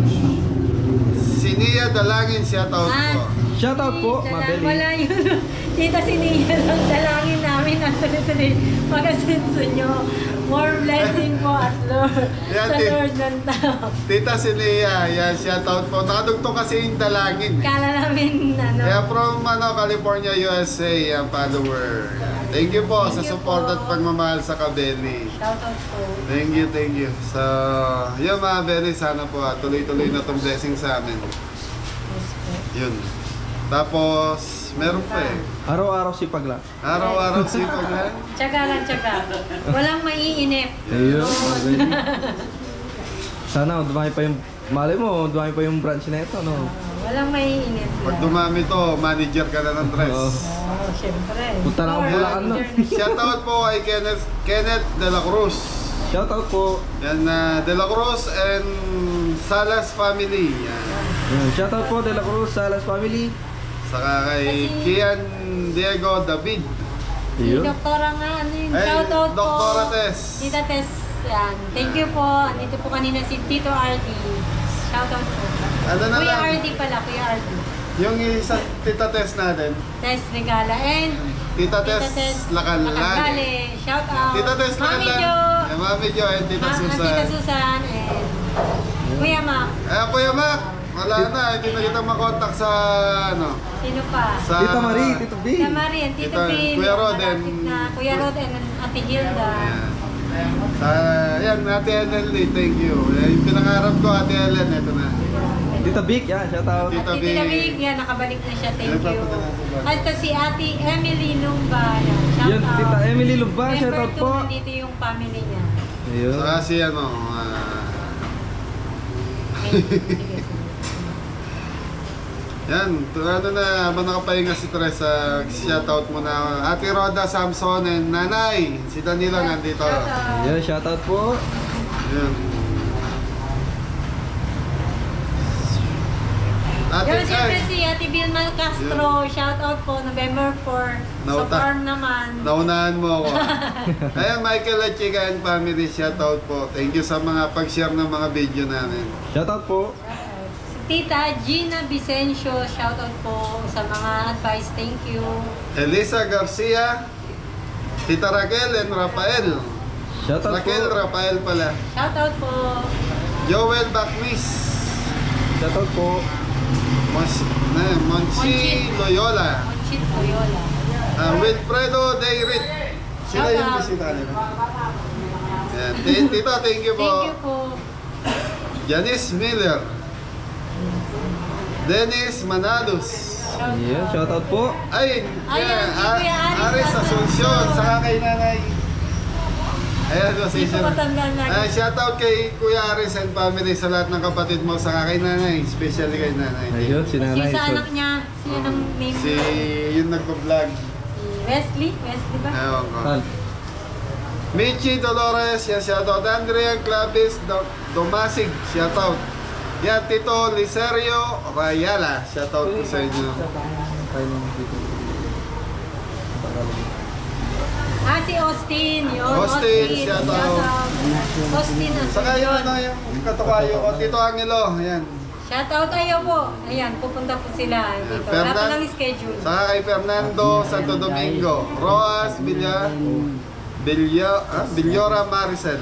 Sinia Dalangin, shout out po. Shout out po, mga Belly. Wala yun. Tita Sinian lang dalangin namin ang tuloy-tuloy pag-asenso nyo. More blessing po at Lord. Yan, Sa Lord ng tao. Tita Sinia, yan, shout out po. Nakadugtong kasi yung Dalangin. Kala namin ano. Kaya from California, USA, ang follower. Thank you po sa support at pagmamahal sa Kabeli. Shoutout po. Thank you, thank you. So, yun mga Beli, sana po tuloy-tuloy na itong blessing sa amin. Yun. Tapos, meron pa eh. Araw-araw sipag lang. Araw-araw sipag lang. Tsaga lang, tsaga. Walang maiinip. Ayun, mga Belly. Sana, dumami pa yung... Malay mo, dumami pa yung branch na ito, no? Walang maiinip. Pag dumami to, manager ka na ng dress. Oh, syempre. Punta na akong Bulacan, no? Shoutout po kay Kenneth De La Cruz. Shoutout po. Yan na De La Cruz and Salas family. Yan. Shoutout po De La Cruz, Salas family. Saka kay Kian Diego David. Si Doktora nga, ano yun? Ay, Shoutout po. Doktora Tess. Tita Tess. Yan. Thank you po. Andito po kanina si Tito RD. Shoutout po. Ano na Kuya lang? RD pala, Kuya RD. Yung isang Tita Tess natin. Tess Regala. And Tita Tess Lakalali. Shoutout. Tita Tess Mami Lakalali. Jo. Mami Jo and Tita Susan. Tita Susan and Kuya Mac. Kuya Mac. Wala na, hindi na kita makontak sa ano. Sino pa? Sa Tita Marie, Tito B. Tita Marie and Tito Bin. Kuya Rod and Kuya Rod and Ate Hilda. Yan, Ate Ellen Lee, thank you. Yung pinangarap ko, Ate Ellen, ito na. Tita Vic, yan, shoutout. Tita Tita Big, yan, nakabalik na siya. Thank you. At si Ate Emily Lumba. Yan, Yan, Tita Emily Lumba, shoutout po. Dito yung family niya. Ayun. Saka si ano, yan, ano na, habang nakapahinga si Teresa, shoutout mo na Ate Roda Samson and Nanay, si Danilo nandito. Yan, shoutout po. Yan. Yun, siyempre Ay, si Ate Vilma Castro, shout out po, November 4. Sa Nauta. farm naman. naunahan mo ako. Ayan, Michael at Chika and family, shoutout po. Thank you sa mga pag-share ng mga video namin. Shoutout po. Si Tita Gina Vicencio, shout out po sa mga advice, thank you. Elisa Garcia, Tita Raquel and Rafael. Shoutout Raquel, po. Rafael pala. Shout out po. Joel Bacnis. Shoutout po. Monchi Loyola. Monchit Loyola. Wilfredo Dayrit. Sila yung Shoutout. bisita nila. Ayan. Tito, thank you po. Thank you po. Janice Miller. Dennis Manados. Yeah, shoutout po. Ay, Ayan, yeah, si Kuya Aris Aris Asuncion. Saka kay nanay. Ayan, Hindi ko matandaan lagi. shoutout kay Kuya Aris and family sa lahat ng kapatid mo. Saka kay nanay. Especially kay nanay. Ayun, si Si Nanay. sa anak niya, siya ng name Si, yung nagpa-vlog. Si Wesley ba? Ewan ko. Tal. Michi Dolores, yan shoutout. Andrea Clavis Domasig, shoutout. Yan, Tito Licerio Rayala, shoutout po sa inyo. Si Austin, yun. Austin, shout out. Austin, Saka yung ano, yung katukayo ko, Tito Angelo, ayan. shout out kayo po. Ayan, pupunta po sila dito. Wala pa lang schedule. Saka kay Fernando Santo Domingo, Roas Villora Maricel.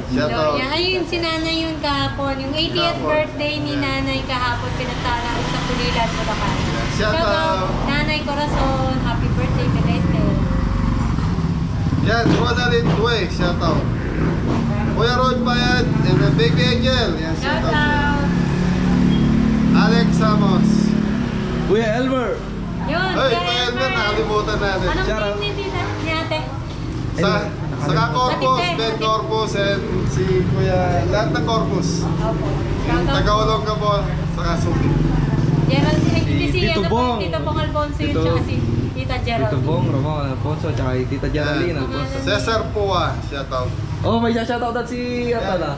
Shout out. Yan, ayun si nanay yun kahapon. Yung 80th birthday ni nanay kahapon, pinagtala namin sa Pulilan, Bulacan. Shout out. Nanay Corazon, happy birthday, belated. Yan, Ronaldin Due, shout out. Kuya Rod Bayad, and the Big Angel, yan, shout Shout out. out. Alex Samos. Kuya Elmer. Yun, Ay, kaya Kuya Elmer, nakalimutan natin. Anong Shout out. name ni tita ni ate? Saka Corpus, Ate Te, Ben Ate- Corpus, and si Kuya, lahat ng Corpus. Opo. Yung Shout out. Taga-Olong ka po, saka Suki. Gerald, hindi si Tito ano po, Bong. Tito Bong Alfonso yun, Tito- tsaka si Tita Gerald. Tito Bong, Ramon Alfonso, tsaka kay Tita Geraldine Yan. Alfonso. Cesar Pua, shout out. Oh, may shoutout at si Atala.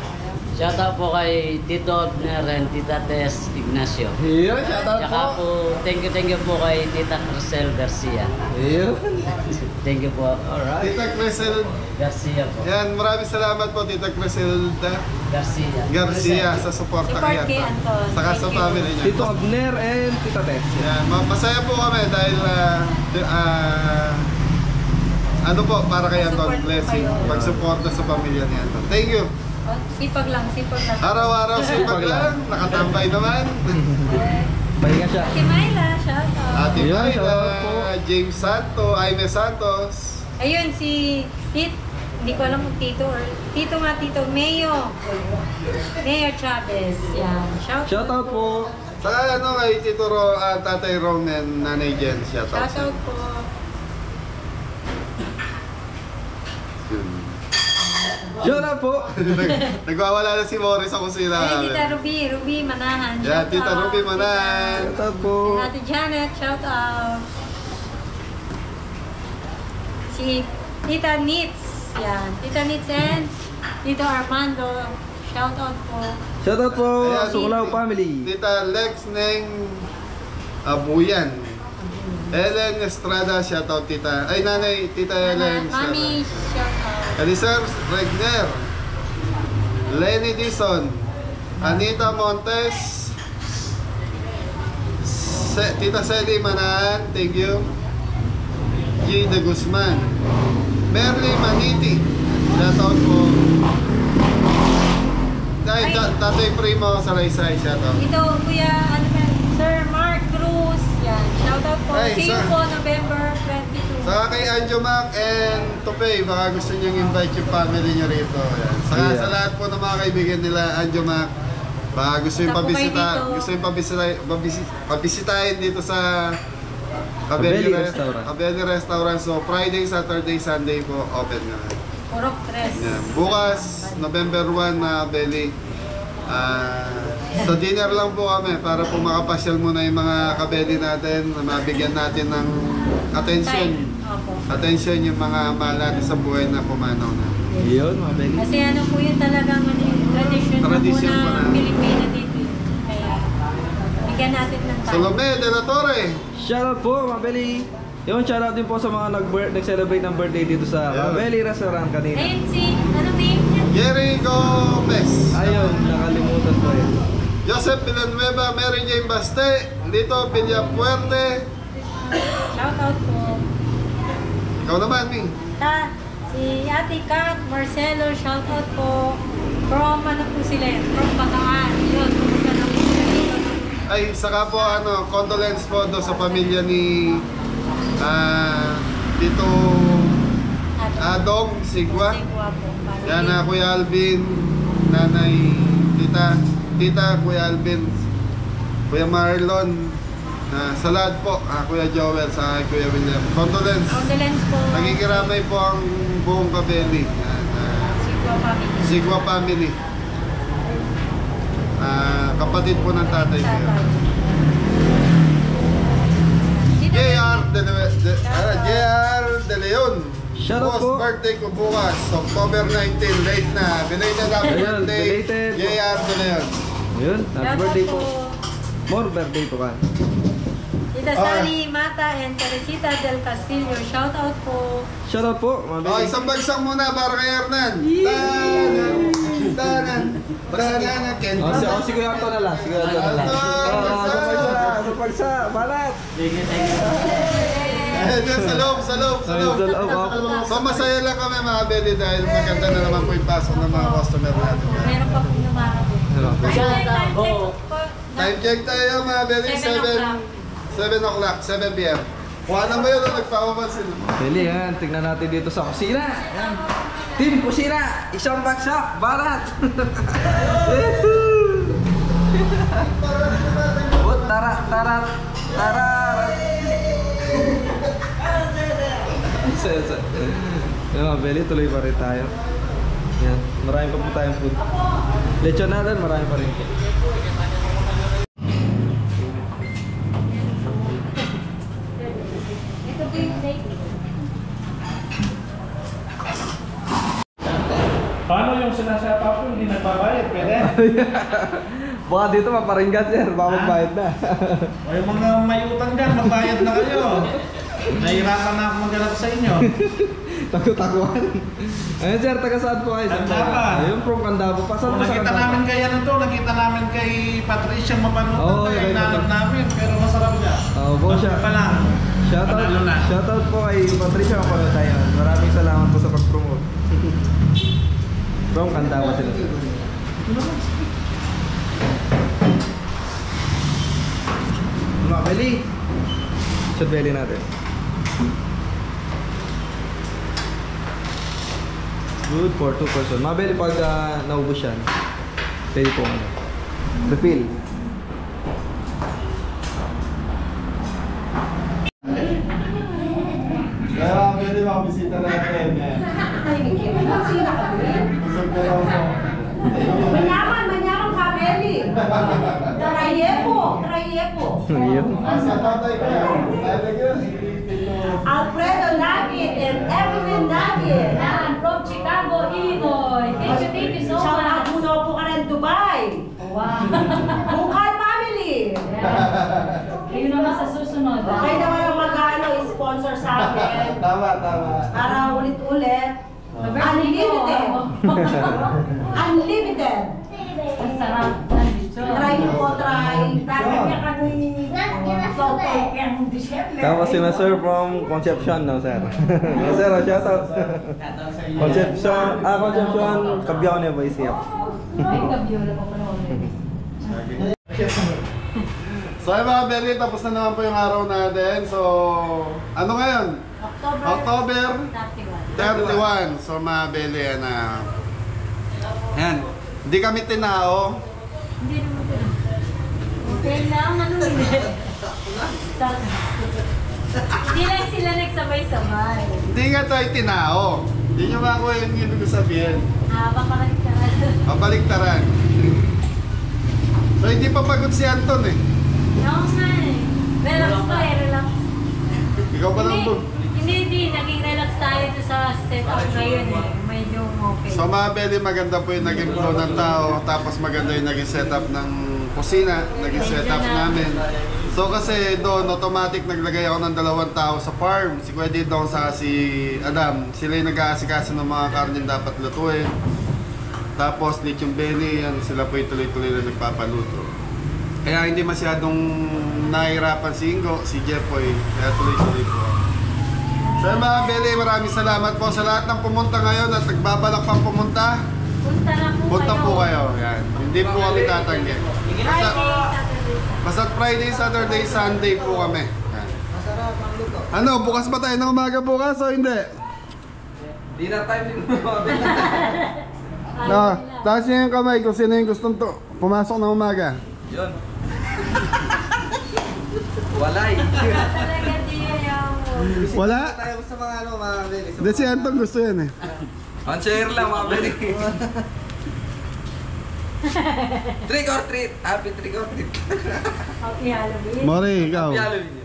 Shoutout po kay Tito Abner and Tita Tess Ignacio. Ayun, shoutout Tsaka po. po, thank you po kay Tita Crisel Garcia. Ayun. Thank you po. Alright. Tita Crisel, Garcia po. yan, maraming salamat po Tita Criselda Garcia. Sa suporta Support kay kay Anton. Saka sa Thank you. family niya. Tito Abner and Tita Tess. Yan, masaya po kami dahil ano po, para kay Anton, Support po blessing, kayo. pagsuporta sa pamilya ni Anton. Thank you. Oh, sipag lang, sipag lang. Araw-araw sipag lang, nakatambay naman. Pahinga siya. Si Myla, shout out. Ate Yan, Mayla, shoutout po. James Santo, Aime Santos. Ayun, si hindi ko alam kung Tito or Tito Mayo Chavez. Yan, shout out. Shoutout po. Saka ano kay Tito Tatay Ron and Nanay Jen, shout out. Shout out po. Shoutout po. Nagwawala na si Morris sa kusina Ay, namin. Tita Ruby Manahan. Yan, shout Tita out. Ruby Manahan. Shoutout po. Ate Janet, shout out. Si Tita Nitz. Yan, Tita Nitz and Tito Armando. Shout out po. Shoutout po. Ayan. Sukulaw family. Tita Lex Neng Abuyan. Ellen Estrada, shout out Tita. Ay, Nanay, Tita Ellen Estrada. Mami, shout out. Elisar Regner. Lenny Dison. Anita Montes. Tita Sally Manahan, thank you. G. De Guzman. Merly Maniti, shout out po. Dahil Tatay Primo sa Laysay, shout out. Ito, Kuya, ano ba? Sir Mark Cruz. Yan, shout out po. Ay, See you sir. po, November 22. Saka kay Anjo Mac and Topey, baka gusto niyong invite yung family niyo rito. Yan. Saka Yeah. sa lahat po ng mga kaibigan nila, Anjo Mac, baka gusto yung Punta po kayo dito. gusto yung pabisitahin dito sa Cabelli Restaurant. Cabelli Restaurant. So Friday, Saturday, Sunday po open na. Purok 3. Yan. Bukas, November 1 na Belly. Sa dinner lang po kami para po makapasyal muna yung mga kabeli natin, na mabigyan natin ng attention. Opo. Attention yung mga mahal natin sa buhay na pumanaw na. Yun, mga Benny. Kasi ano po yun talagang ano, yung tradition na po Tradition pa ng na. Pilipino dito. Kaya, Bigyan natin ng time. Salome de la Torre. Shoutout po, Mabeli. Yung shoutout din po sa mga nag-celebrate ng birthday dito sa Mabeli Restaurant kanina. Ayun si, ano name niya? Jerry Gomez. Ayun, nakalimutan ko yun. Joseph Villanueva, Mary Jane Baste, Lito Villapuerte. Shoutout po. Ikaw naman, Ming. Si Ate Kat Marcelo, shoutout po. From ano po sila yun? From Bataan. Yun, pumunta na po sila dito. Ay, saka po, condolence po do sa pamilya ni Tito Adong Sigwa. Sigwa po. Yan na, Kuya Alvin, Nanay, Tita, Kuya Alvin, Kuya Marlon, sa lahat po, Kuya Joel, sa Kuya William. Condolence. Condolence po. Nakikiramay po ang buong Kabeli. Sigwa family. Sigwa family. Kapatid po ng tatay ko. JR De Leon. Shoutout po. Birthday ko bukas, October 19, late na. Belated happy Ayun, birthday, belated. JR De Leon. Ayun, happy birthday po. More birthday po ka. Tita Sally Mata and Teresita del Castillo, shoutout po. Shoutout po, Mabeli. Isang bagsak muna para kay Hernan. Tanan. Si Kuya Anto na lang. Si Kuya Anto na lang. Sa pagsa, balat. Sa loob. So masaya lang kami mga Beli dahil maganda na naman po yung pasok ng mga customer natin. Meron pa po numarap. Time check tayo mga Beli, 7 o'clock, 7 p.m. Kuha na ba yun o nagpapapansin? Beli yan, tignan natin dito sa kusina. Yan. Team kusina, isang bagsak, balat. Tara. Yan mga Beli, tuloy pa rin tayo. Yan, marami pa po tayong food. Lechon natin, marami pa rin po. Paano yung sinasapa po hindi nagbabayad? Pwede? Baka dito maparinggan sir, baka magbayad na. O yung mga may utang dyan, magbayad na kayo. Nahihirapan na ako maghanap sa inyo. Tago-taguan. Ayun sir, taga saan po kayo? Candaba. Ayun, from Candaba. Pasan po sa Nakita Candaba? namin kay ano to, nakita namin kay Patricia Mapanutan. Oo, Kaya yun, inanap yun. namin, pero masarap siya. Oo, po siya. Pa lang. Panalo na. Shoutout po kay Patricia Mapanutan. Maraming salamat po sa pag-promote. From Candaba sila sir. Mga Beli. Should Beli natin. Good for 2 person. Mga Beli, pag naubos yan, pwede po ano. Refill. Kaya pwede makabisita natin. Busog ka raw mo. Manyaman ka, Beli. Trayepo. Ayun. Sa tatay ka yan. Alfredo Nagit and Evelyn Nagit. Yan, from Chicago, Illinois. Thank you so Shout out much. muna po ka ng Dubai. Wow. Bukal family. Ayun naman sa susunod. Okay naman ang mag-sponsor sa amin. Tama. Para ulit-ulit. Unlimited. Unlimited. Ang sarap ng lechon. Try nyo po, try. Tapos si Sir from Concepcion, no sir? No sir, shoutout. Concepcion, Cabiao na ba isip? Ay, kabiyula pa pala ulit. So ay mga Beli, tapos na naman po yung araw natin. So, ano ngayon? October 31. So mga Beli, yan. Hindi kami tinao. Hindi naman po. Okay lang, ano Hindi lang sila nagsabay-sabay. Hindi nga tayo tinao. Hindi nyo ba ako yung ibig ko sabihin? Papaligtaran. Pabaliktaran. So hindi pa pagod si Anton eh. Oo nga eh. Relax pa eh, relax. Ikaw pa lang to. Hindi. Naging relax tayo sa setup ngayon eh. Medyo okay. So mga Beli, maganda po yung naging flow ng tao. Tapos maganda yung naging setup ng kusina, naging setup namin. So kasi doon, automatic naglagay ako ng 2 tao sa farm. Si Kuya Didong sa si Adam. Sila yung nag-aasikaso ng mga karne dapat lutuin. Tapos Lechong Benny, yan, sila po yung tuloy-tuloy na nagpapaluto. Kaya hindi masyadong nahihirapan si Ingo, si Jeffoy. Kaya tuloy-tuloy po. So mga Beli, maraming salamat po sa lahat ng pumunta ngayon at nagbabalak pang pumunta. Punta na po Punta kayo. po kayo. Yan. Hindi po kami tatanggi. Basta Friday, Saturday, Sunday po kami. Yan. Ano, bukas ba tayo ng umaga bukas o hindi? Dinner time din mo. Taas niyo yung kamay kung sino yung gustong pumasok ng umaga. Yun. Wala eh. Talaga di ayaw. Wala? Tayo sa mga mga Beli. Hindi si Anton gusto yan eh. On share lang mga Beli. Trick or treat. Happy trick or treat. Happy Halloween. Mori, ikaw. Happy Halloween.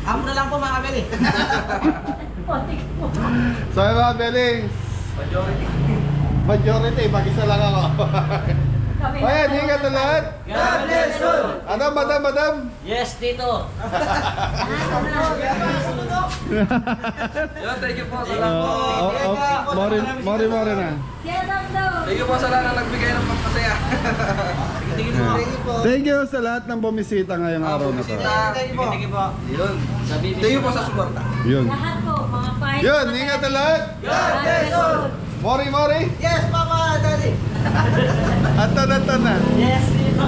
Amo na lang po mga Beli. So mga Beli, majority, mag-isa lang ako. O yan, ingat na lahat. God bless you! Ano, madam? Yes, dito. Yun, thank you po sa lahat po. Mori na. Thank you po sa lahat na nagbigay ng pampasaya. Thank you sa lahat ng bumisita ngayong araw na to. Thank you po. Yun. Thank you po sa suporta. Yun. Lahat po, mga five. Yun, ingat na lahat. God bless you! Mori. Yes, Papa, Daddy. Anton na. Yes, dito.